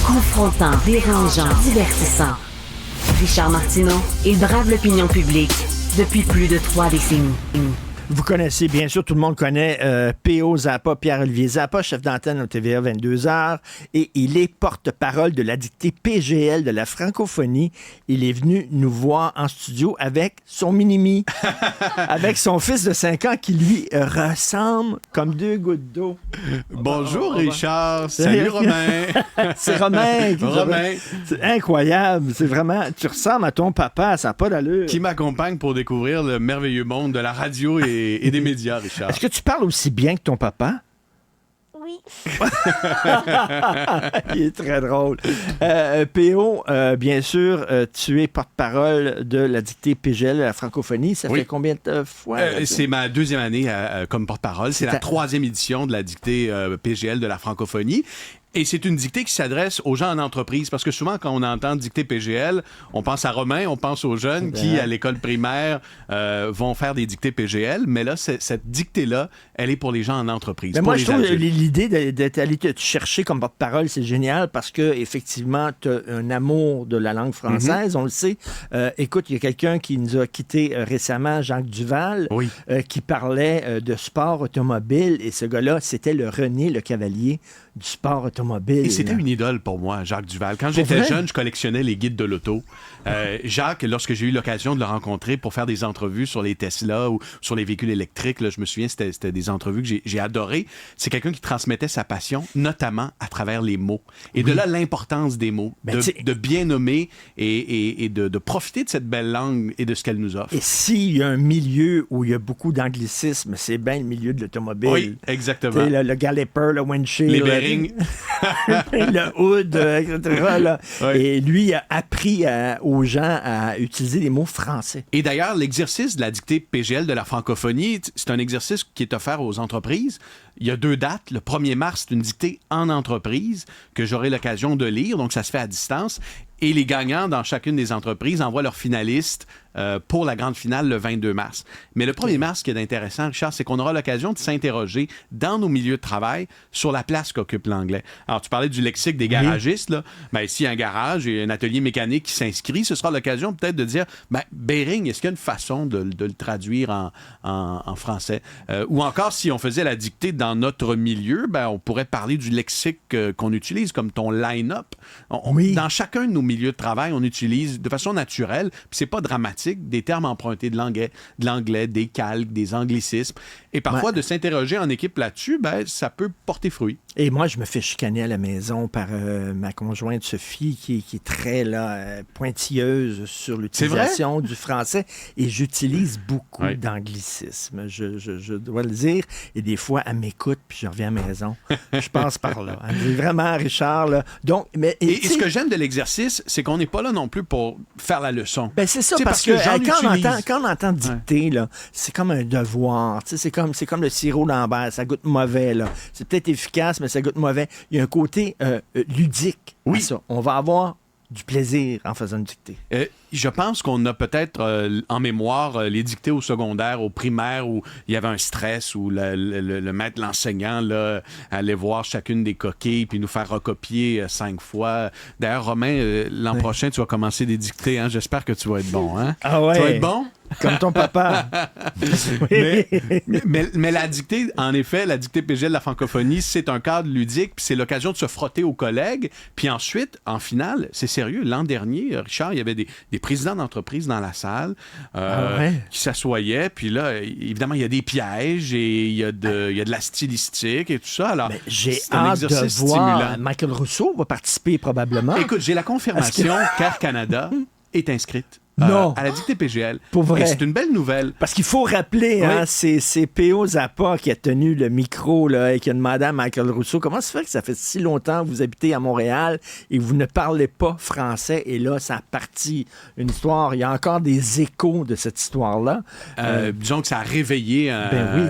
Confrontant, dérangeant, divertissant. Richard Martineau, il brave l'opinion publique depuis plus de 3 décennies. Vous connaissez, bien sûr, tout le monde connaît P.O. Zappa, Pierre-Olivier Zappa, chef d'antenne au TVA 22h, et il est porte-parole de la dictée PGL de la francophonie. Il est venu nous voir en studio avec son mini-mi, avec son fils de 5 ans qui lui ressemble comme 2 gouttes d'eau. Bonjour Richard, salut Romain. C'est Romain. Romain. C'est incroyable, c'est vraiment, tu ressembles à ton papa, ça n'a pas d'allure. Qui m'accompagne pour découvrir le merveilleux monde de la radio et des médias, Richard. Est-ce que tu parles aussi bien que ton papa? Oui. Il est très drôle. P.O., bien sûr, tu es porte-parole de la dictée PGL, la francophonie. Ça fait combien de fois? C'est ma 2e année comme porte-parole. C'est la 3e édition de la dictée PGL de la francophonie. Et c'est une dictée qui s'adresse aux gens en entreprise, parce que souvent, quand on entend dictée PGL, on pense à Romain, on pense aux jeunes qui, à l'école primaire, vont faire des dictées PGL. Mais là, cette dictée-là, elle est pour les gens en entreprise. Mais moi, je trouve l'idée d'être allé te chercher comme porte-parole, c'est génial, parce que effectivement, tu as un amour de la langue française, on le sait. Écoute, il y a quelqu'un qui nous a quittés récemment, Jacques Duval, qui parlait de sport automobile, et ce gars-là, c'était le René Le Cavalier du sport automobile. Et c'était une idole pour moi, Jacques Duval. Quand j'étais jeune, je collectionnais les guides de l'auto. Jacques, lorsque j'ai eu l'occasion de le rencontrer pour faire des entrevues sur les Tesla ou sur les véhicules électriques, là, je me souviens, c'était des entrevues que j'ai adorées. C'est quelqu'un qui transmettait sa passion, notamment à travers les mots. Et de là, l'importance des mots, de bien nommer et de profiter de cette belle langue et de ce qu'elle nous offre. Et s'il y a un milieu où il y a beaucoup d'anglicisme, c'est bien le milieu de l'automobile. Oui, exactement. Le galloper, le windshield. Les bearings. Le hood, etc. Là. Et lui a appris aux gens à utiliser les mots français. Et d'ailleurs, l'exercice de la dictée PGL de la francophonie, c'est un exercice qui est offert aux entreprises. Il y a 2 dates. Le 1er mars, c'est une dictée en entreprise que j'aurai l'occasion de lire, donc ça se fait à distance. Et les gagnants dans chacune des entreprises envoient leurs finalistes pour la grande finale le 22 mars. Mais le 1er mars, ce qui est intéressant, Richard, c'est qu'on aura l'occasion de s'interroger dans nos milieux de travail sur la place qu'occupe l'anglais. Alors, tu parlais du lexique des garagistes. Là. Ben, s'il y a un garage et un atelier mécanique qui s'inscrit, ce sera l'occasion peut-être de dire, bearing, est-ce qu'il y a une façon de le traduire en français? Ou encore, si on faisait la dictée dans notre milieu, on pourrait parler du lexique qu'on utilise, comme ton line-up. Dans chacun de nos milieux de travail, on utilise de façon naturelle, puis c'est pas dramatique, des termes empruntés de l'anglais, des calques, des anglicismes. Et parfois, de s'interroger en équipe là-dessus, ça peut porter fruit. Et moi, je me fais chicaner à la maison par ma conjointe Sophie, qui est très pointilleuse sur l'utilisation du français. Et j'utilise beaucoup d'anglicismes, je dois le dire. Et des fois, elle m'écoute, puis je reviens à la maison. Je passe par là. Elle me dit vraiment, Richard, là. Donc, et ce que j'aime de l'exercice, c'est qu'on n'est pas là non plus pour faire la leçon. C'est ça, parce que quand on entend dicter, là, c'est comme un devoir. C'est comme le sirop Lambert, ça goûte mauvais. Là. C'est peut-être efficace, mais ça goûte mauvais. Il y a un côté ludique à ça. On va avoir du plaisir en faisant une dictée. Je pense qu'on a peut-être en mémoire les dictées au secondaire, au primaire, où il y avait un stress, où le maître, l'enseignant, là, allait voir chacune des coquilles puis nous faire recopier 5 fois. D'ailleurs, Romain, l'an prochain, tu vas commencer des dictées. Hein? J'espère que tu vas être bon. Hein? Ah ouais? Tu vas être bon? Comme ton papa. mais la dictée, en effet, la dictée PGL de la francophonie, c'est un cadre ludique, puis c'est l'occasion de se frotter aux collègues. Puis ensuite, en finale, c'est sérieux, l'an dernier, Richard, il y avait des présidents d'entreprise dans la salle qui s'assoyaient. Puis là, évidemment, il y a des pièges et il y a de la stylistique et tout ça. Alors, j'ai hâte de voir. Stimulant. Michael Rousseau va participer probablement. Écoute, j'ai la confirmation qu'Air Canada est inscrite. À la dictée PGL. Pour vrai. Et c'est une belle nouvelle. Parce qu'il faut rappeler, c'est P.O. Zappa qui a tenu le micro là, et qui a demandé à Michael Rousseau comment se fait que ça fait si longtemps que vous habitez à Montréal et vous ne parlez pas français. Et là, ça a parti une histoire. Il y a encore des échos de cette histoire-là. Disons que ça a réveillé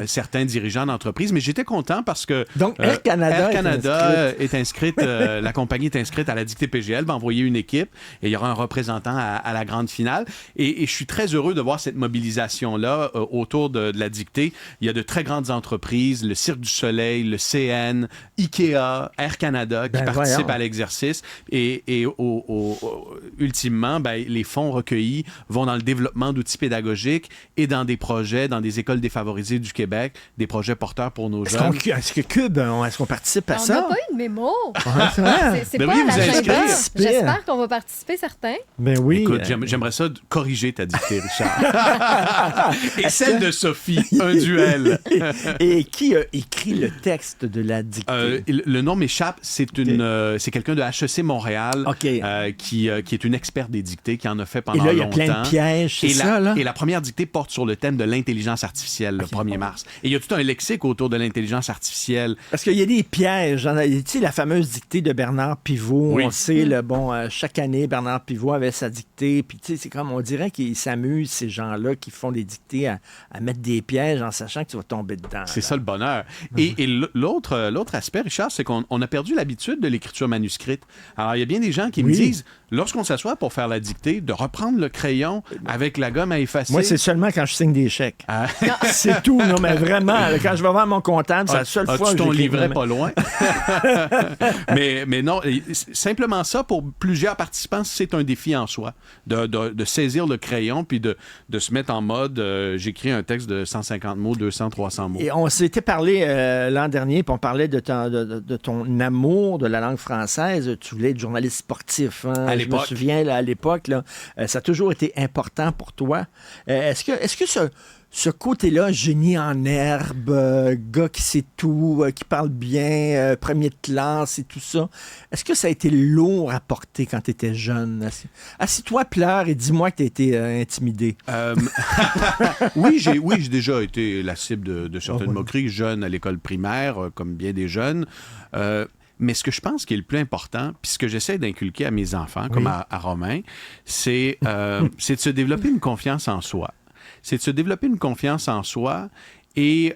certains dirigeants d'entreprise. Mais j'étais content parce que donc, Air Canada est inscrite. La compagnie est inscrite à la dictée PGL, va envoyer une équipe et il y aura un représentant à la grande finale. Montréal. Et je suis très heureux de voir cette mobilisation-là autour de la dictée. Il y a de très grandes entreprises, le Cirque du Soleil, le CN, IKEA, Air Canada qui participent à l'exercice. Et ultimement, les fonds recueillis vont dans le développement d'outils pédagogiques et dans des projets, dans des écoles défavorisées du Québec, des projets porteurs pour nos jeunes. Est-ce que Cube, est-ce qu'on participe à ça? On n'a pas eu de mémo. C'est pas vous l'agenda. inscrire. J'espère qu'on va participer, certains. Ben oui. Écoute, j'aimerais ça corriger ta dictée, Richard. Et celle de Sophie, un duel. Et qui a écrit le texte de la dictée? Le nom m'échappe. C'est quelqu'un de HEC Montréal qui est une experte des dictées, qui en a fait pendant longtemps. Et là, il y a plein de pièges, c'est ça, là? Et la première dictée porte sur le thème de l'intelligence artificielle, le 1er mars. Et il y a tout un lexique autour de l'intelligence artificielle. Parce qu'il y a des pièges. Tu sais, la fameuse dictée de Bernard Pivot, on sait, chaque année, Bernard Pivot avait sa dictée. Puis, tu sais, c'est comme, on dirait qu'ils s'amusent, ces gens-là, qui font des dictées à mettre des pièges en sachant que tu vas tomber dedans. C'est ça le bonheur. Et l'autre aspect, Richard, c'est qu'on a perdu l'habitude de l'écriture manuscrite. Alors, il y a bien des gens qui me disent, lorsqu'on s'assoit pour faire la dictée, de reprendre le crayon avec la gomme à effacer. Moi, c'est seulement quand je signe des chèques. C'est tout. Non, mais vraiment, quand je vais voir mon comptable, c'est la seule fois que je ton livret pas loin. mais non, simplement ça, pour plusieurs participants, c'est un défi en soi, de saisir le crayon puis de se mettre en mode j'écris un texte de 150 mots, 200, 300 mots. Et on s'était parlé l'an dernier, puis on parlait de ton amour de la langue française. Tu voulais être journaliste sportif. Hein? Je me souviens, là, à l'époque, ça a toujours été important pour toi. Est-ce que ce côté-là, génie en herbe, gars qui sait tout, qui parle bien, premier de classe et tout ça, est-ce que ça a été lourd à porter quand tu étais jeune? Assis-toi, pleure et dis-moi que tu as été intimidé. Oui, j'ai déjà été la cible de certaines moqueries, jeune à l'école primaire, comme bien des jeunes. Mais ce que je pense qui est le plus important, puis ce que j'essaie d'inculquer à mes enfants, comme à Romain, c'est de se développer une confiance en soi. C'est de se développer une confiance en soi et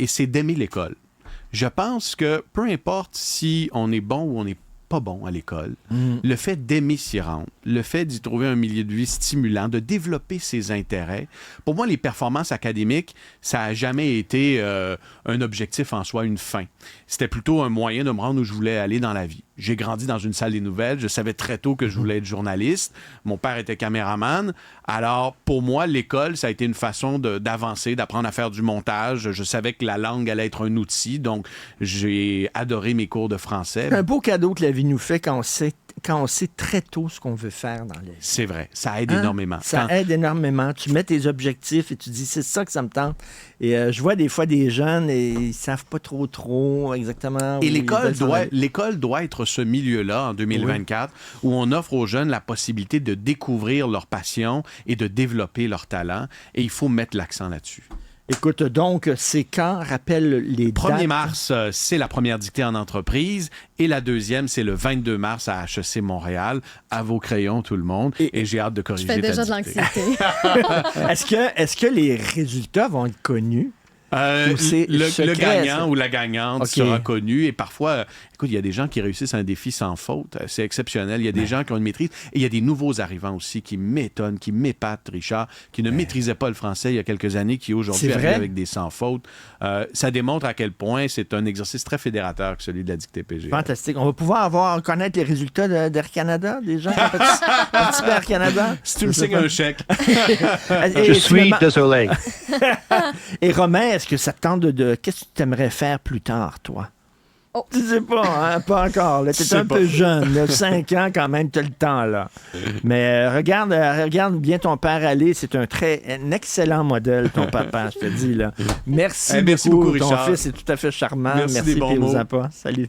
c'est d'aimer l'école. Je pense que peu importe si on est bon ou on n'est pas bon à l'école, le fait d'aimer s'y rendre, le fait d'y trouver un milieu de vie stimulant, de développer ses intérêts, pour moi, les performances académiques, ça n'a jamais été un objectif en soi, une fin. C'était plutôt un moyen de me rendre où je voulais aller dans la vie. J'ai grandi dans une salle des nouvelles. Je savais très tôt que je voulais être journaliste. Mon père était caméraman. Alors, pour moi, l'école, ça a été une façon d'avancer, d'apprendre à faire du montage. Je savais que la langue allait être un outil. Donc, j'ai adoré mes cours de français. Un beau cadeau que la vie nous fait quand on sait très tôt ce qu'on veut faire dans la vie. C'est vrai. Ça aide énormément. Ça aide énormément. Tu mets tes objectifs et tu dis, c'est ça que ça me tente. Et je vois des fois des jeunes et ils savent pas trop exactement. Et l'école doit être ce milieu-là en 2024 où on offre aux jeunes la possibilité de découvrir leur passion et de développer leur talent. Et il faut mettre l'accent là-dessus. Écoute, donc, c'est quand? Rappelle les dates. 1er mars, c'est la première dictée en entreprise. Et la deuxième, c'est le 22 mars à HEC Montréal. À vos crayons, tout le monde. Et j'ai hâte de corriger ta dictée. Je fais déjà de l'anxiété. Est-ce que les résultats vont être connus? Le gagnant ou la gagnante sera connu. Et parfois, écoute, il y a des gens qui réussissent un défi sans faute. C'est exceptionnel. Il y a des gens qui ont une maîtrise. Et il y a des nouveaux arrivants aussi qui m'étonnent, qui m'épatent, Richard, qui ne maîtrisaient pas le français il y a quelques années, qui aujourd'hui arrivent avec des sans fautes. Ça démontre à quel point c'est un exercice très fédérateur que celui de la dictée PGL. Fantastique. On va pouvoir connaître les résultats d'Air Canada, des gens qui ont participé à Air Canada. Si tu me signes un chèque. Je suis désolé. Et Romain, est-ce que ça te tente qu'est-ce que tu aimerais faire plus tard, toi? Tu sais pas, hein? Pas encore. Tu es un peu jeune, là, 5 ans quand même, tu as le temps, là. Mais regarde bien ton père aller. C'est un excellent modèle, ton papa, je te dis, là. Merci beaucoup, Richard. Ton fils est tout à fait charmant. Merci des bons mots. Salut.